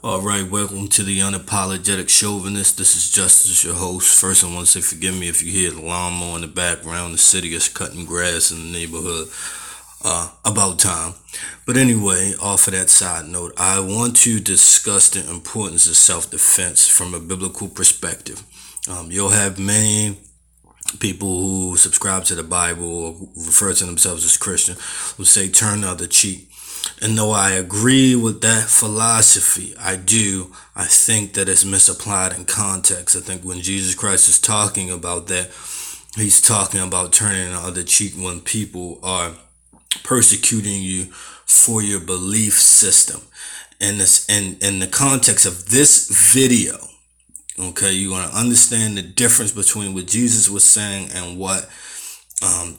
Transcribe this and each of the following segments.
All right, welcome to the Unapologetic Chauvinist. This is Justice, your host. First, I want to say forgive me if you hear the lawnmower in the background. The city is cutting grass in the neighborhood. About time. But anyway, off of that side note, I want to discuss the importance of self-defense from a biblical perspective. You'll have many people who subscribe to the Bible or refer to themselves as Christian who say turn the other cheek. And though I agree with that philosophy, I think that it's misapplied in context. I think when Jesus Christ is talking about that, he's talking about turning the other cheek when people are persecuting you for your belief system. And this, in the context of this video, okay, you're going to understand the difference between what Jesus was saying and what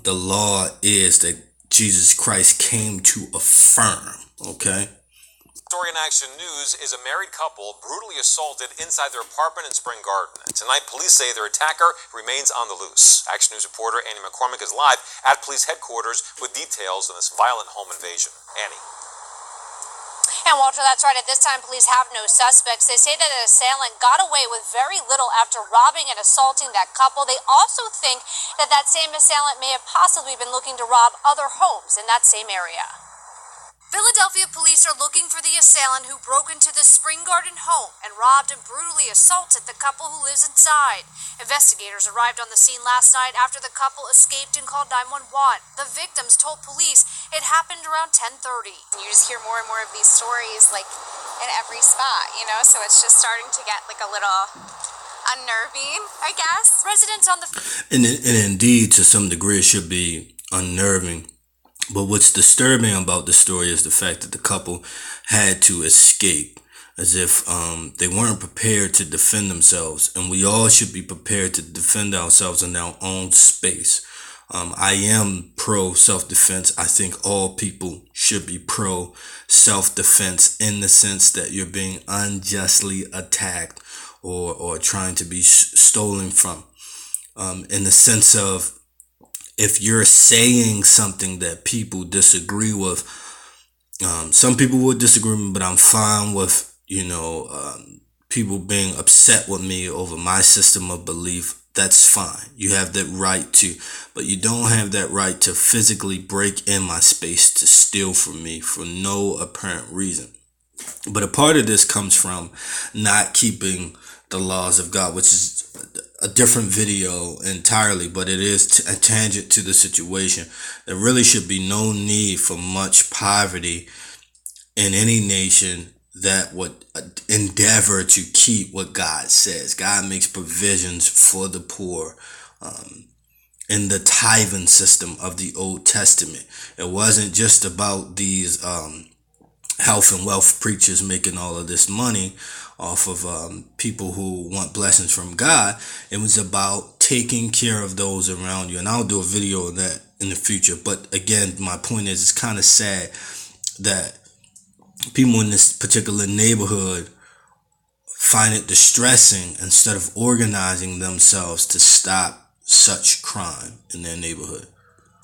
the law is that Jesus Christ came to affirm, okay? Story in Action News is a married couple brutally assaulted inside their apartment in Spring Garden. Tonight, police say their attacker remains on the loose. Action News reporter Annie McCormick is live at police headquarters with details on this violent home invasion. Annie. And Walter, that's right. At this time, police have no suspects. They say that an assailant got away with very little after robbing and assaulting that couple. They also think that that same assailant may have possibly been looking to rob other homes in that same area. Philadelphia police are looking for the assailant who broke into the Spring Garden home and robbed and brutally assaulted the couple who lives inside. Investigators arrived on the scene last night after the couple escaped and called 911. The victims told police it happened around 10:30. You just hear more and more of these stories, like, in every spot, so it's just starting to get, like, a little unnerving, I guess. Residents on the... And indeed, to some degree, it should be unnerving. But what's disturbing about the story is the fact that the couple had to escape as if they weren't prepared to defend themselves. And we all should be prepared to defend ourselves in our own space. I am pro self-defense. I think all people should be pro self-defense in the sense that you're being unjustly attacked or trying to be stolen from. In the sense of, if you're saying something that people disagree with, some people would disagree with me, but I'm fine with, people being upset with me over my system of belief. That's fine. You have that right to, but you don't have that right to physically break in my space to steal from me for no apparent reason. But a part of this comes from not keeping the laws of God, which is a different video entirely, but it is a tangent to the situation. There really should be no need for much poverty in any nation that would endeavor to keep what God says. God makes provisions for the poor in the tithing system of the Old Testament. It wasn't just about these health and wealth preachers making all of this money off of people who want blessings from God. It was about taking care of those around you. And I'll do a video of that in the future. But again, my point is, it's kind of sad that people in this particular neighborhood find it distressing instead of organizing themselves to stop such crime in their neighborhood.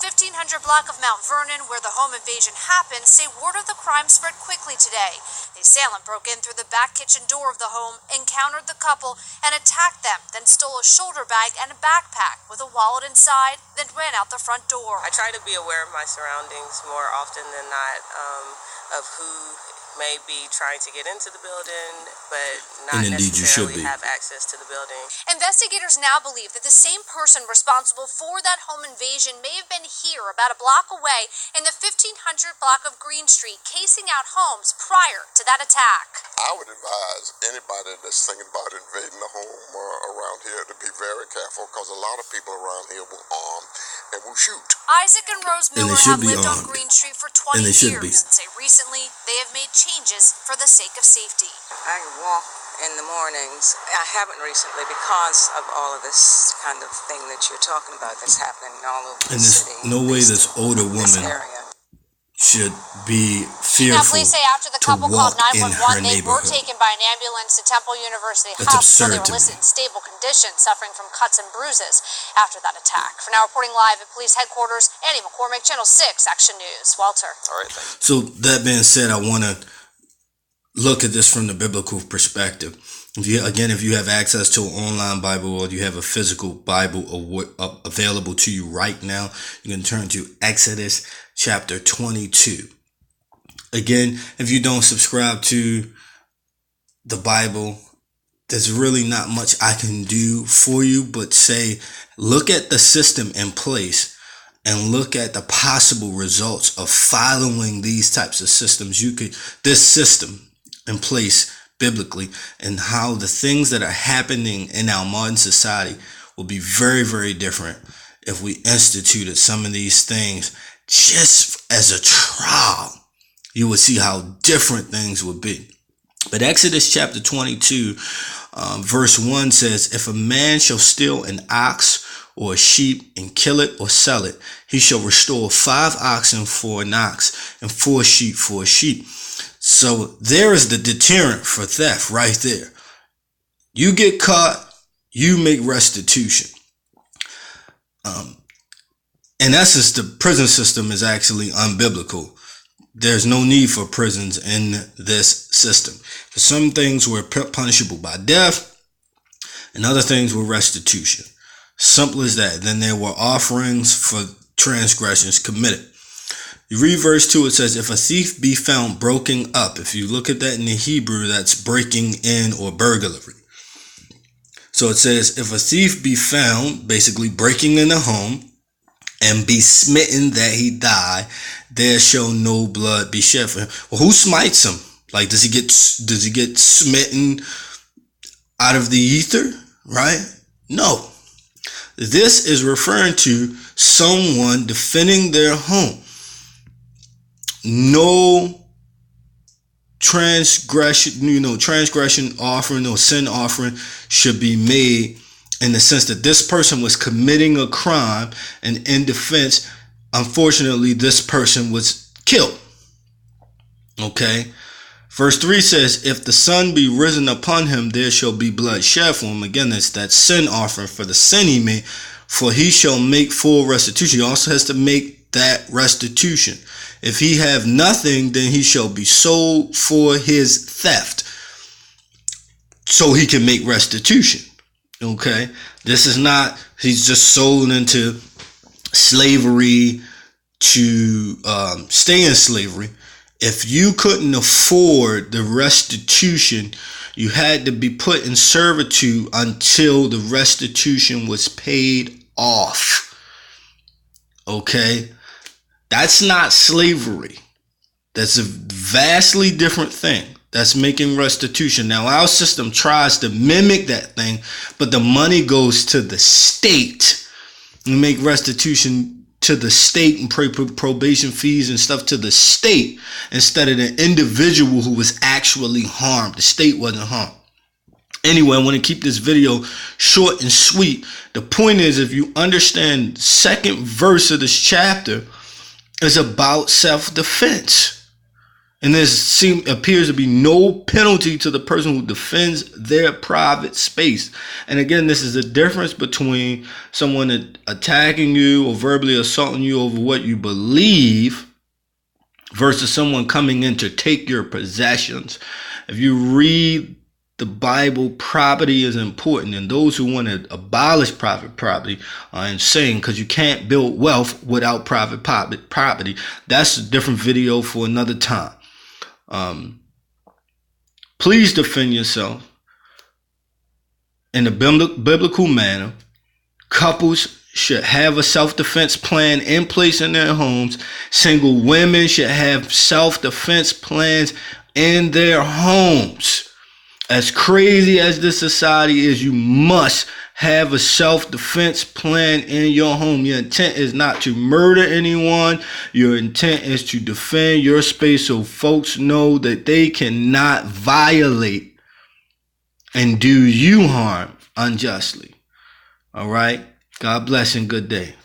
1500 block of Mount Vernon, where the home invasion happened, say word of the crime spread quickly today. The assailant broke in through the back kitchen door of the home, encountered the couple, and attacked them, then stole a shoulder bag and a backpack with a wallet inside, then ran out the front door. I try to be aware of my surroundings more often than not, of who may be trying to get into the building, but not necessarily have access to the building. Investigators now believe that the same person responsible for that home invasion may have been here about a block away in the 1500 block of Green Street, casing out homes prior to that attack. I would advise anybody that's thinking about invading a home around here to be very careful, because a lot of people around here will arm and will shoot. Isaac and Rose Miller have lived on Green Street for 20 years and say recently they have made changes for the sake of safety. I walk in the mornings. I haven't recently because of all of this kind of thing that you're talking about that's happening all over the city. And there's no way this older woman should be fearful. Now, police say after the couple called 911, they were taken by an ambulance to Temple University Hospital. They were listed in stable condition, suffering from cuts and bruises after that attack. For now, reporting live at police headquarters, Annie McCormick, Channel 6 Action News. Walter. All right, thanks. So that being said, I want to look at this from the biblical perspective. If you have access to an online Bible or you have a physical Bible available to you right now, you can turn to Exodus chapter 22. Again, if you don't subscribe to the Bible, there's really not much I can do for you but say, look at the system in place and look at the possible results of following these types of systems. This system in place biblically, and how the things that are happening in our modern society will be very, very different if we instituted some of these things just as a trial. You would see how different things would be. But Exodus chapter 22, verse 1 says, if a man shall steal an ox or a sheep and kill it or sell it, he shall restore 5 oxen for an ox and 4 sheep for a sheep. So there is the deterrent for theft right there. You get caught, you make restitution. In essence, the prison system is actually unbiblical. There's no need for prisons in this system. Some things were punishable by death and other things were restitution. Simple as that. Then there were offerings for transgressions committed. You read verse 2, it says, if a thief be found broken up. If you look at that in the Hebrew, that's breaking in or burglary. So it says, if a thief be found, basically breaking in a home, and be smitten that he die, there shall no blood be shed for him. Well, who smites him? Like, does he get smitten out of the ether? Right? No. This is referring to someone defending their home. No transgression offering or sin offering should be made, in the sense that this person was committing a crime, and in defense, unfortunately, this person was killed. Okay. Verse 3 says, if the sun be risen upon him, there shall be blood shed for him. Again, it's that sin offering for the sin he made, for he shall make full restitution. He also has to make that restitution. If he have nothing, then he shall be sold for his theft, so he can make restitution. Okay, this is not, he's just sold into slavery to stay in slavery. If you couldn't afford the restitution, you had to be put in servitude until the restitution was paid off. Okay, that's not slavery. That's a vastly different thing. That's making restitution. Now, our system tries to mimic that thing, but the money goes to the state. You make restitution to the state and pay probation fees and stuff to the state instead of the individual who was actually harmed. The state wasn't harmed. Anyway, I want to keep this video short and sweet. The point is, if you understand the second verse of this chapter is about self-defense. And there appears to be no penalty to the person who defends their private space. And again, this is the difference between someone attacking you or verbally assaulting you over what you believe versus someone coming in to take your possessions. If you read the Bible, property is important. And those who want to abolish private property are insane, because you can't build wealth without private property. That's a different video for another time. Please defend yourself in a biblical manner. Couples should have a self-defense plan in place in their homes. Single women should have self-defense plans in their homes. As crazy as this society is, you must have a self-defense plan in your home. Your intent is not to murder anyone. Your intent is to defend your space so folks know that they cannot violate and do you harm unjustly. All right? God bless and good day.